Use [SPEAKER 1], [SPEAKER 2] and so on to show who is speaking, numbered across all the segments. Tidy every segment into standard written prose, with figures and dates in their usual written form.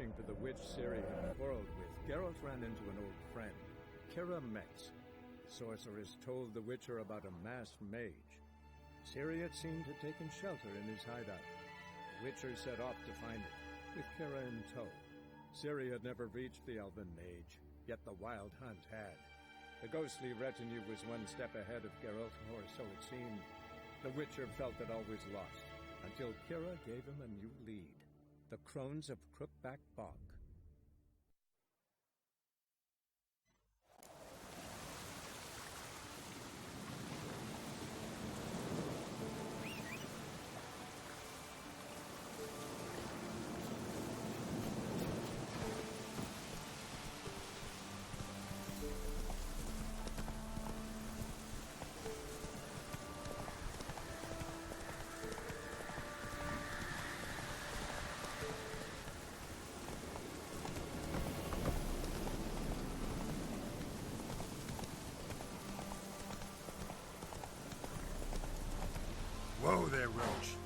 [SPEAKER 1] searching for the witch Ciri had quarreled with, Geralt ran into an old friend, Kira Metz. The sorceress told the Witcher about a masked mage. Ciri had seemed to have taken shelter in his hideout. The Witcher set off to find it, with Kira in tow. Ciri had never reached the elven mage, yet the wild hunt had. The ghostly retinue was one step ahead of Geralt, or so it seemed. The Witcher felt that all was lost, until Kira gave him a new lead. The Crones of Crookback Bog.
[SPEAKER 2] Whoa there, Roach.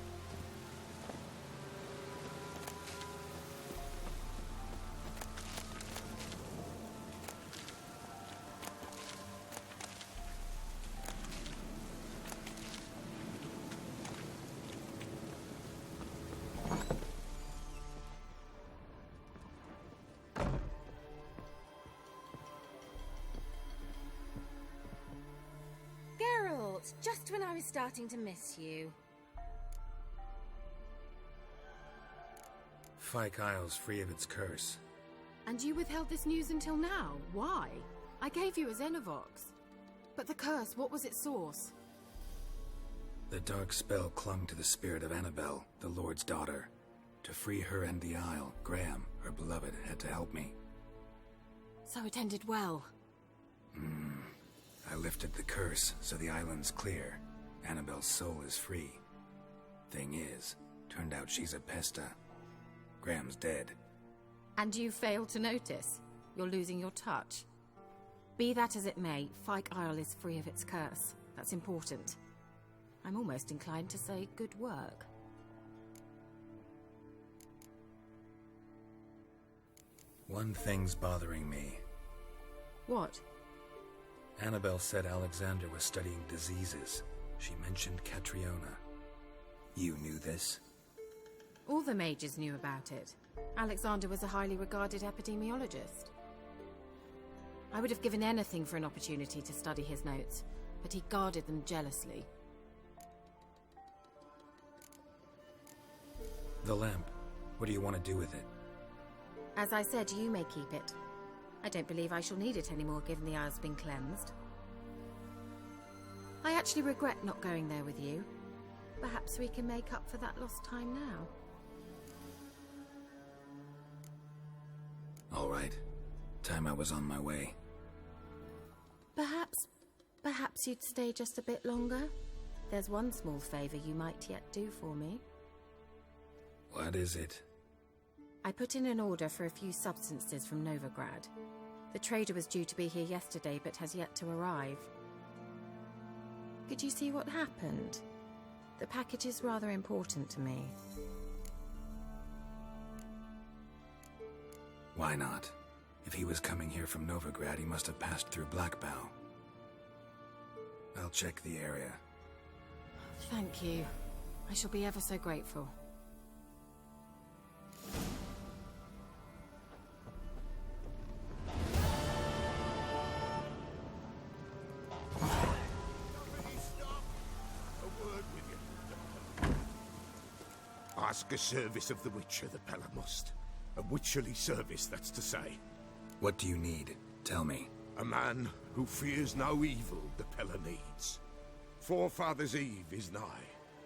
[SPEAKER 3] Geralt, just when I was starting to miss you.
[SPEAKER 2] Fyke Isle's free of its curse.
[SPEAKER 4] And you withheld this news until now? Why? I gave you a Xenovox. But the curse, what was its source?
[SPEAKER 2] The dark spell clung to the spirit of Annabelle, the Lord's daughter. To free her and the Isle, Graham, her beloved, had to help me.
[SPEAKER 4] So it ended well.
[SPEAKER 2] I lifted the curse, so the island's clear. Annabelle's soul is free. Thing is, turned out she's a pesta. Graham's dead.
[SPEAKER 4] And you failed to notice? You're losing your touch. Be that as it may, Fyke Isle is free of its curse. That's important. I'm almost inclined to say good work.
[SPEAKER 2] One thing's bothering me.
[SPEAKER 4] What?
[SPEAKER 2] Annabelle said Alexander was studying diseases. She mentioned Catriona. You knew this?
[SPEAKER 4] All the mages knew about it. Alexander was a highly regarded epidemiologist. I would have given anything for an opportunity to study his notes, but he guarded them jealously.
[SPEAKER 2] The lamp. What do you want to do with it?
[SPEAKER 4] As I said, you may keep it. I don't believe I shall need it anymore, given the Isle's been cleansed. I actually regret not going there with you. Perhaps we can make up for that lost time now.
[SPEAKER 2] All right. Time I was on my way.
[SPEAKER 4] Perhaps you'd stay just a bit longer? There's one small favor you might yet do for me.
[SPEAKER 2] What is it?
[SPEAKER 4] I put in an order for a few substances from Novigrad. The trader was due to be here yesterday, but has yet to arrive. Could you see what happened? The package is rather important to me.
[SPEAKER 2] Why not? If he was coming here from Novigrad, he must have passed through Blackbow. I'll check the area.
[SPEAKER 4] Thank you. I shall be ever so grateful.
[SPEAKER 5] Ask a service of the Witcher, the Pella must. A witcherly service, that's to say.
[SPEAKER 2] What do you need? Tell me.
[SPEAKER 5] A man who fears no evil the Pella needs. Forefathers' Eve is nigh.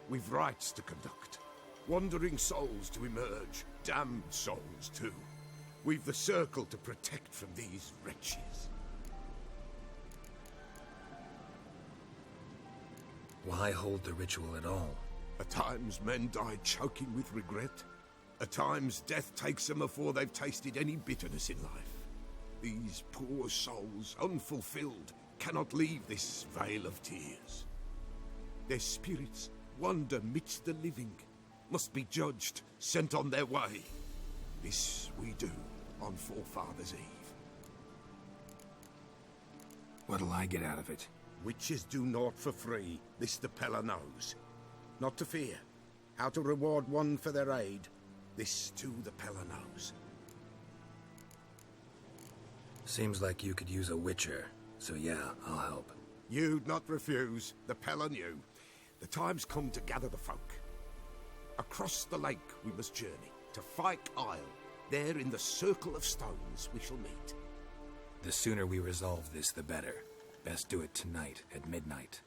[SPEAKER 5] We've rites to conduct. Wandering souls to emerge. Damned souls, too. We've the circle to protect from these wretches.
[SPEAKER 2] Why hold the ritual at all?
[SPEAKER 5] At times men die choking with regret. At times death takes them before they've tasted any bitterness in life. These poor souls, unfulfilled, cannot leave this vale of tears. Their spirits wander midst the living, must be judged, sent on their way. This we do on Forefathers' Eve.
[SPEAKER 2] What'll I get out of it?
[SPEAKER 5] Witches do naught for free, this the Peller knows. Not to fear. How to reward one for their aid, this too the Peller knows.
[SPEAKER 2] Seems like you could use a witcher, so yeah, I'll help.
[SPEAKER 5] You'd not refuse, the Peller knew. The time's come to gather the folk. Across the lake we must journey, to Fyke Isle. There in the circle of stones we shall meet.
[SPEAKER 2] The sooner we resolve this, the better. Best do it tonight at midnight.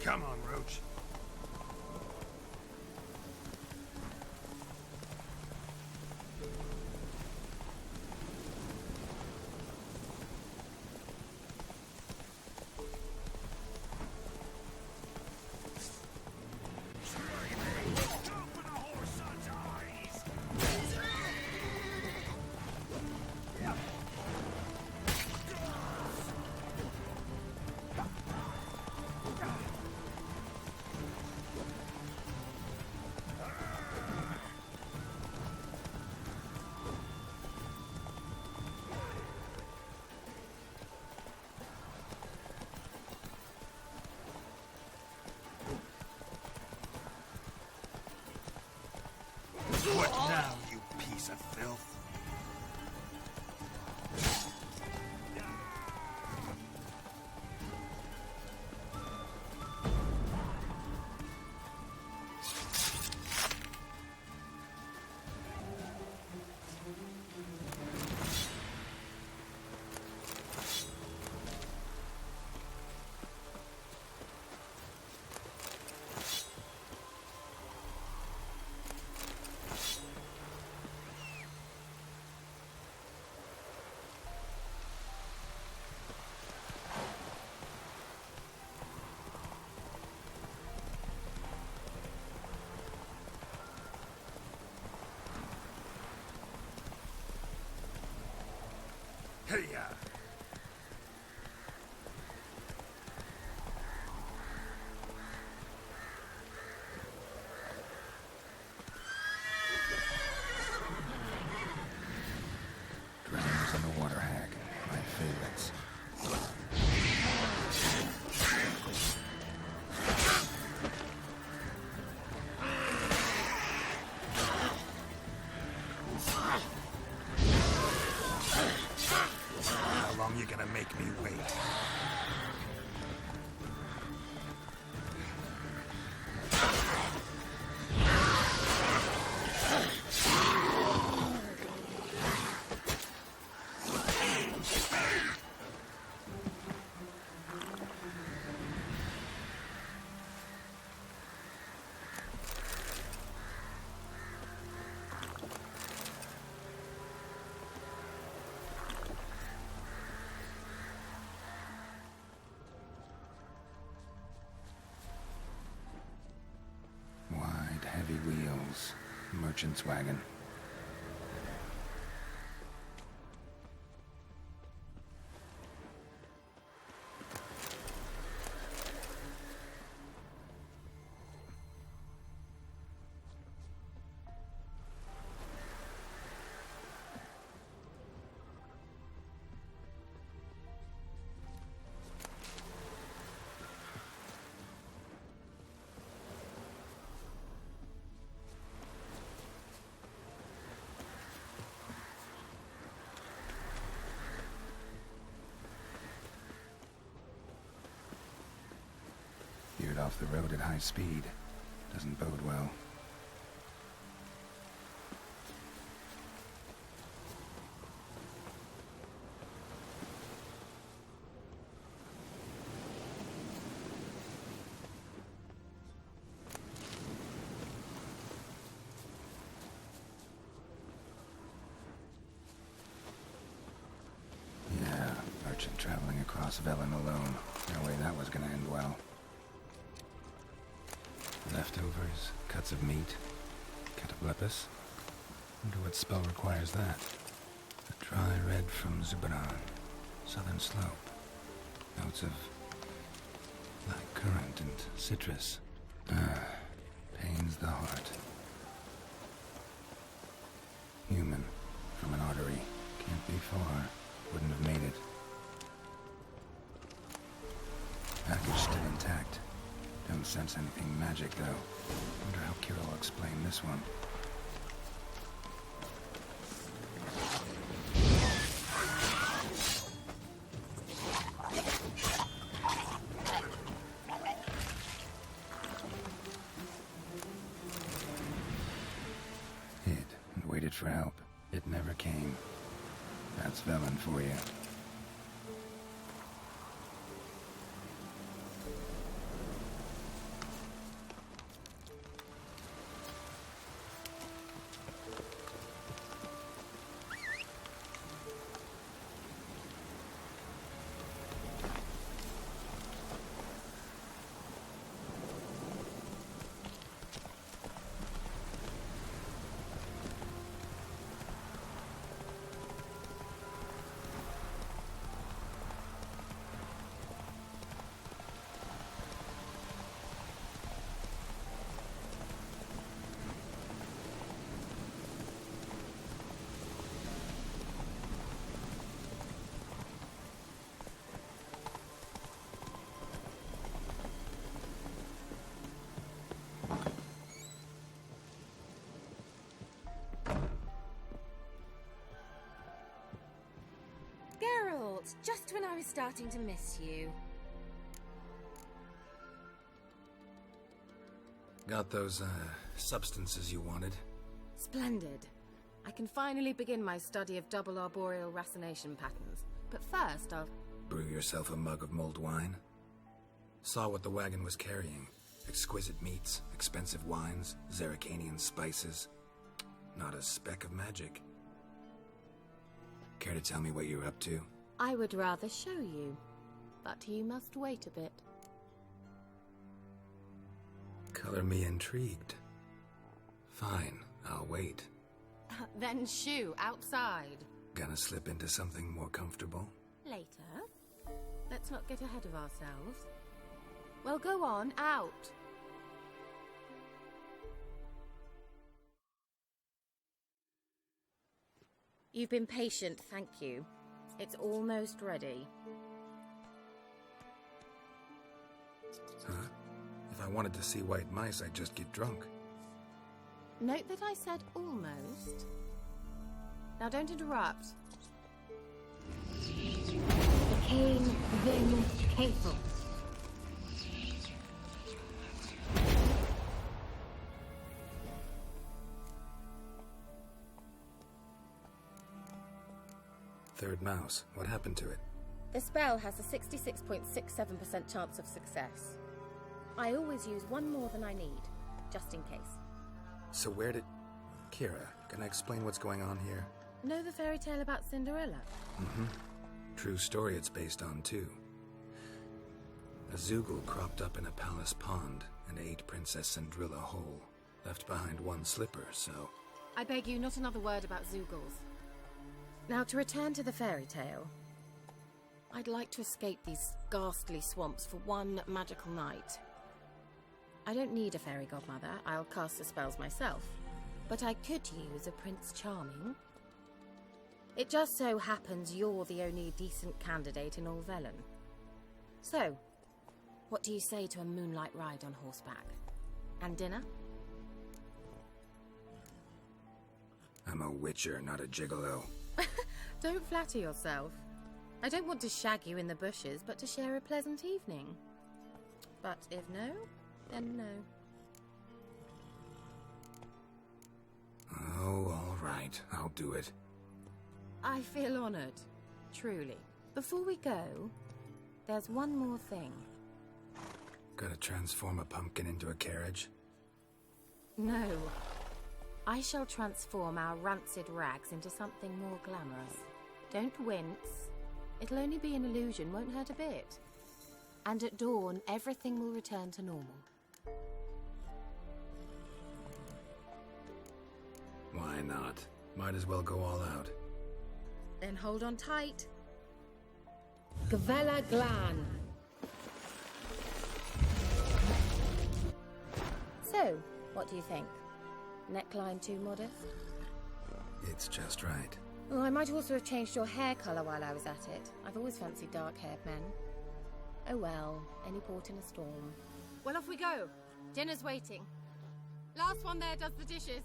[SPEAKER 5] Come on, Roach.
[SPEAKER 6] What now, you piece of filth?
[SPEAKER 5] Hey-ya!
[SPEAKER 2] Drowners and the water hag, my favorites.
[SPEAKER 6] How long you gonna make me wait?
[SPEAKER 2] Wide, heavy wheels. Merchant's wagon. Veered off the road at high speed. Doesn't bode well. Imagine traveling across Velen alone. No way that was gonna end well. Leftovers, cuts of meat, cataplepis. Wonder what spell requires that. A dry red from Zubaran, southern slope. Notes of black currant and citrus. Pains the heart. Human, from an artery. Can't be far. Wouldn't have made it. Package still intact. Don't sense anything magic, though. Wonder how Kira will explain this one. Hid and waited for help. It never came. That's Velen for you.
[SPEAKER 3] Geralt, just when I was starting to miss you.
[SPEAKER 2] Got those, substances you wanted?
[SPEAKER 4] Splendid. I can finally begin my study of double arboreal racination patterns. But first, I'll...
[SPEAKER 2] Brew yourself a mug of mulled wine? Saw what the wagon was carrying. Exquisite meats, expensive wines, Zerrikanian spices. Not a speck of magic. Care to tell me what you're up to?
[SPEAKER 4] I would rather show you. But you must wait a bit.
[SPEAKER 2] Color me intrigued. Fine, I'll wait.
[SPEAKER 4] Then shoo, outside.
[SPEAKER 2] Gonna slip into something more comfortable?
[SPEAKER 4] Later. Let's not get ahead of ourselves. Well, go on, out. You've been patient, thank you. It's almost ready.
[SPEAKER 2] Huh? If I wanted to see white mice, I'd just get drunk.
[SPEAKER 4] Note that I said almost. Now don't interrupt. Cain Vin Cathel.
[SPEAKER 2] Third mouse. What happened to it?
[SPEAKER 4] The spell has a 66.67% chance of success. I always use one more than I need, just in case.
[SPEAKER 2] So where did... Kira, can I explain what's going on here?
[SPEAKER 4] Know the fairy tale about Cinderella?
[SPEAKER 2] Mm-hmm. True story it's based on, too. A Zoogle cropped up in a palace pond and ate Princess Cinderella whole. Left behind one slipper, so...
[SPEAKER 4] I beg you, not another word about Zoogles. Now, to return to the fairy tale. I'd like to escape these ghastly swamps for one magical night. I don't need a fairy godmother, I'll cast the spells myself. But I could use a Prince Charming. It just so happens you're the only decent candidate in all Velen. So, what do you say to a moonlight ride on horseback? And dinner?
[SPEAKER 2] I'm a witcher, not a gigolo.
[SPEAKER 4] Don't flatter yourself. I don't want to shag you in the bushes, but to share a pleasant evening. But if no, then no.
[SPEAKER 2] Oh, all right. I'll do it.
[SPEAKER 4] I feel honored. Truly. Before we go, there's one more thing.
[SPEAKER 2] Gotta transform a pumpkin into a carriage?
[SPEAKER 4] No. I shall transform our rancid rags into something more glamorous. Don't wince. It'll only be an illusion, won't hurt a bit. And at dawn, everything will return to normal.
[SPEAKER 2] Why not? Might as well go all out.
[SPEAKER 4] Then hold on tight. Gvela Glan. So, what do you think? Neckline too modest?
[SPEAKER 2] It's just right.
[SPEAKER 4] Oh, I might also have changed your hair colour while I was at it. I've always fancied dark-haired men. Oh well, any port in a storm. Well, off we go. Dinner's waiting. Last one there does the dishes.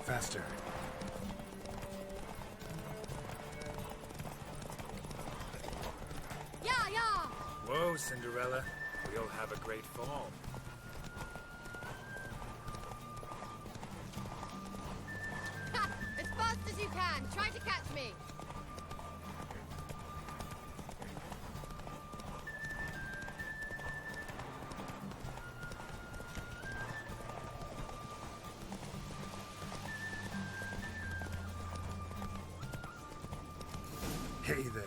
[SPEAKER 2] Faster.
[SPEAKER 4] Yeah, yeah!
[SPEAKER 6] Whoa, Cinderella. We'll have a great fall.
[SPEAKER 4] Ha! As fast as you can. Try to catch me.
[SPEAKER 2] Hey there.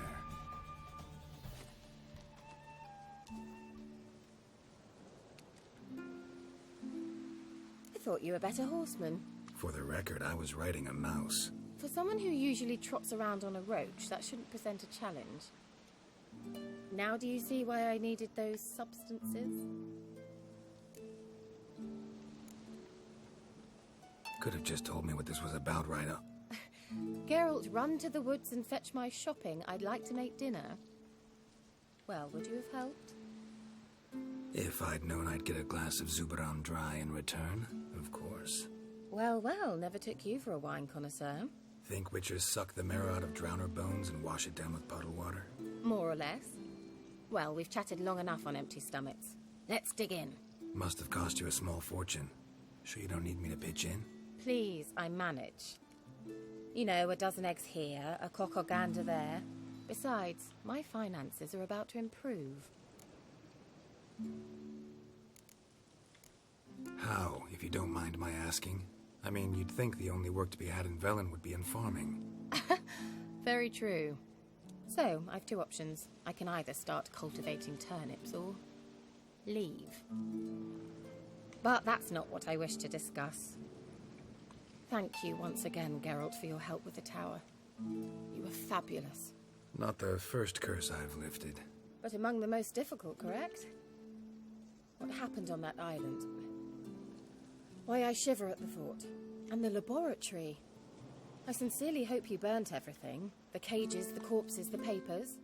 [SPEAKER 4] I thought you were a better horseman.
[SPEAKER 2] For the record, I was riding a mouse.
[SPEAKER 4] For someone who usually trots around on a roach, that shouldn't present a challenge. Now do you see why I needed those substances?
[SPEAKER 2] Could have just told me what this was about right up.
[SPEAKER 4] Geralt, run to the woods and fetch my shopping. I'd like to make dinner. Well, would you have helped?
[SPEAKER 2] If I'd known I'd get a glass of Zubaran dry in return, of course.
[SPEAKER 4] Well, well, never took you for a wine connoisseur.
[SPEAKER 2] Think witchers suck the marrow out of drowner bones and wash it down with puddle water?
[SPEAKER 4] More or less. Well, we've chatted long enough on empty stomachs. Let's dig in.
[SPEAKER 2] Must have cost you a small fortune. Sure you don't need me to pitch in?
[SPEAKER 4] Please, I manage. You know, a dozen eggs here, a cock or gander there. Besides, my finances are about to improve.
[SPEAKER 2] How, if you don't mind my asking? I mean, you'd think the only work to be had in Velen would be in farming.
[SPEAKER 4] Very true. So, I've two options. I can either start cultivating turnips or leave. But that's not what I wish to discuss. Thank you once again, Geralt, for your help with the tower. You were fabulous.
[SPEAKER 2] Not the first curse I've lifted.
[SPEAKER 4] But among the most difficult, correct? What happened on that island? Why, I shiver at the thought. And the laboratory. I sincerely hope you burnt everything. The cages, the corpses, the papers.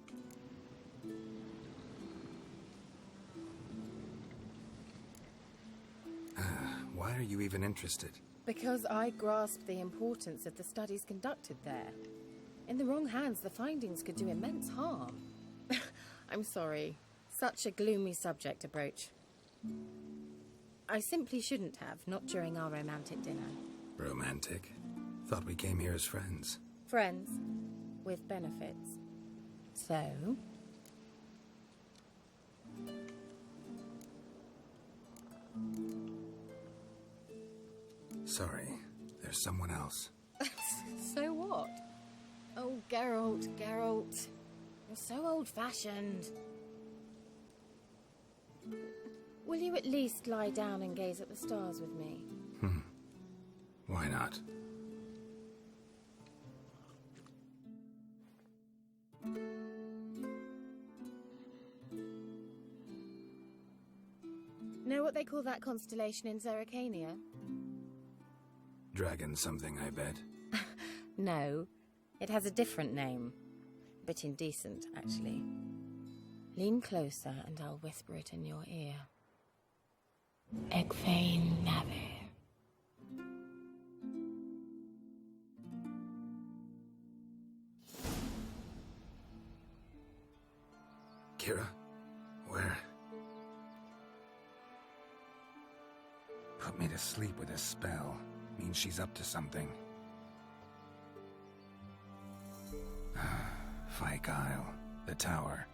[SPEAKER 2] Why are you even interested?
[SPEAKER 4] Because I grasp the importance of the studies conducted there. In the wrong hands, the findings could do immense harm. I'm sorry. Such a gloomy subject to broach. I simply shouldn't have, not during our romantic dinner.
[SPEAKER 2] Romantic? Thought we came here as friends.
[SPEAKER 4] Friends. With benefits. So?
[SPEAKER 2] Sorry, there's someone else.
[SPEAKER 4] So what? Oh, Geralt, Geralt. You're so old-fashioned. Will you at least lie down and gaze at the stars with me?
[SPEAKER 2] Why not?
[SPEAKER 4] Know what they call that constellation in Zerrikania?
[SPEAKER 2] Dragon something, I bet.
[SPEAKER 4] No, it has a different name. A bit indecent, actually. Lean closer and I'll whisper it in your ear.
[SPEAKER 7] Ag féin never.
[SPEAKER 2] Kira? Where? Put me to sleep with a spell. Means she's up to something. Fyke Isle. The tower.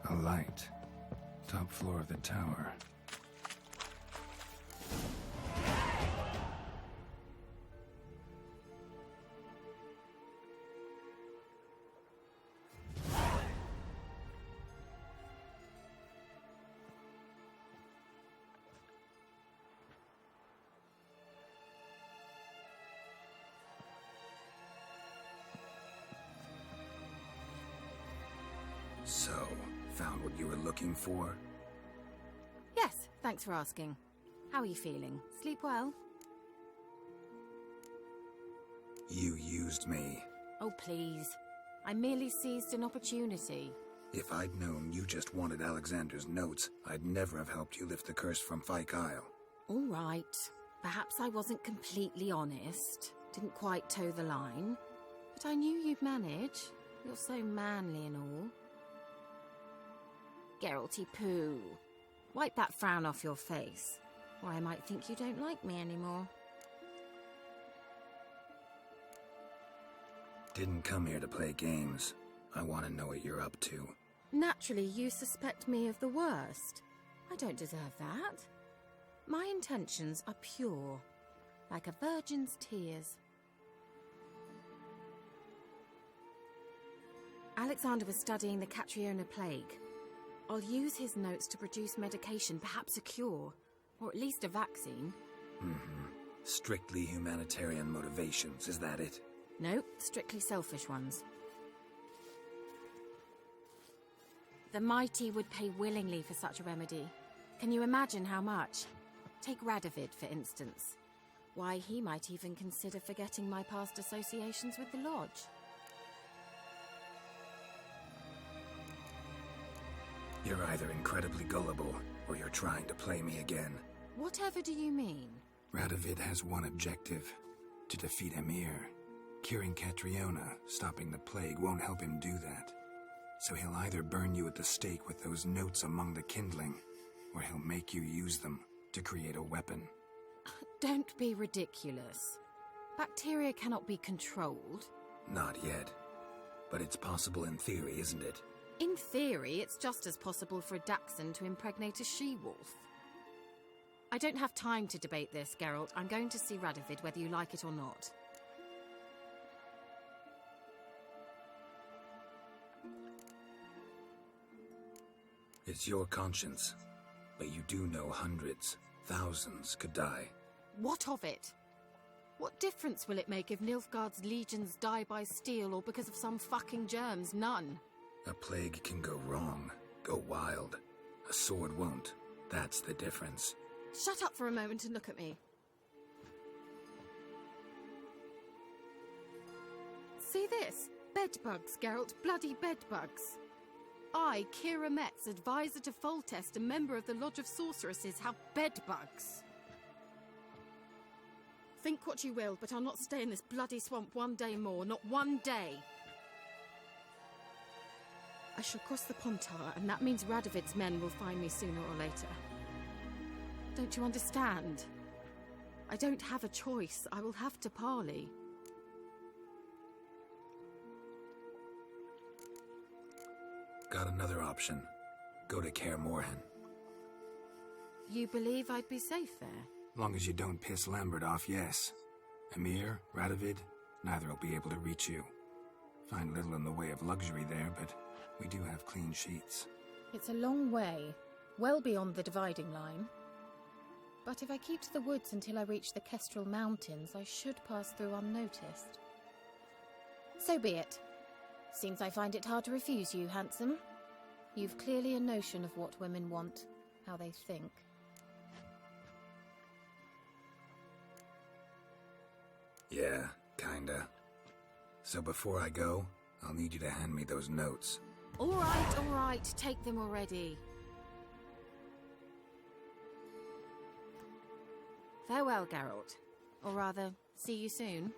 [SPEAKER 2] A light. Top floor of the tower. So, found what you were looking for?
[SPEAKER 4] Yes, thanks for asking. How are you feeling? Sleep well?
[SPEAKER 2] You used me.
[SPEAKER 4] Oh, please. I merely seized an opportunity.
[SPEAKER 2] If I'd known you just wanted Alexander's notes, I'd never have helped you lift the curse from Fyke Isle.
[SPEAKER 4] All right. Perhaps I wasn't completely honest. Didn't quite toe the line. But I knew you'd manage. You're so manly and all. Geralty Pooh. Wipe that frown off your face, or I might think you don't like me anymore.
[SPEAKER 2] Didn't come here to play games. I want to know what you're up to.
[SPEAKER 4] Naturally, you suspect me of the worst. I don't deserve that. My intentions are pure, like a virgin's tears. Alexander was studying the Catriona plague. I'll use his notes to produce medication, perhaps a cure, or at least a vaccine.
[SPEAKER 2] Strictly humanitarian motivations, is that it?
[SPEAKER 4] No, strictly selfish ones. The mighty would pay willingly for such a remedy. Can you imagine how much? Take Radovid, for instance. Why, he might even consider forgetting my past associations with the Lodge.
[SPEAKER 2] You're either incredibly gullible, or you're trying to play me again.
[SPEAKER 4] Whatever do you mean?
[SPEAKER 2] Radovid has one objective: to defeat Emir. Curing Catriona, stopping the plague, won't help him do that. So he'll either burn you at the stake with those notes among the kindling, or he'll make you use them to create a weapon.
[SPEAKER 4] Don't be ridiculous. Bacteria cannot be controlled.
[SPEAKER 2] Not yet. But it's possible in theory, isn't it?
[SPEAKER 4] In theory, it's just as possible for a Dachshund to impregnate a she-wolf. I don't have time to debate this, Geralt. I'm going to see Radovid whether you like it or not.
[SPEAKER 2] It's your conscience. But you do know hundreds, thousands could die.
[SPEAKER 4] What of it? What difference will it make if Nilfgaard's legions die by steel or because of some fucking germs? None.
[SPEAKER 2] A plague can go wrong, go wild. A sword won't. That's the difference.
[SPEAKER 4] Shut up for a moment and look at me. See this? Bedbugs, Geralt. Bloody bedbugs. I, Kira Metz, advisor to Foltest, a member of the Lodge of Sorceresses, have bedbugs. Think what you will, but I'll not stay in this bloody swamp one day more. Not one day. I shall cross the Pontar, and that means Radovid's men will find me sooner or later. Don't you understand? I don't have a choice. I will have to parley.
[SPEAKER 2] Got another option. Go to Kaer Morhen.
[SPEAKER 4] You believe I'd be safe there?
[SPEAKER 2] Long as you don't piss Lambert off, yes. Emir, Radovid, neither will be able to reach you. Find little in the way of luxury there, but we do have clean sheets.
[SPEAKER 4] It's a long way, well beyond the dividing line. But if I keep to the woods until I reach the Kestrel Mountains, I should pass through unnoticed. So be it. Seems I find it hard to refuse you, handsome. You've clearly a notion of what women want, how they think.
[SPEAKER 2] Yeah, kinda. So before I go, I'll need you to hand me those notes.
[SPEAKER 4] All right, take them already. Farewell, Geralt. Or rather, see you soon.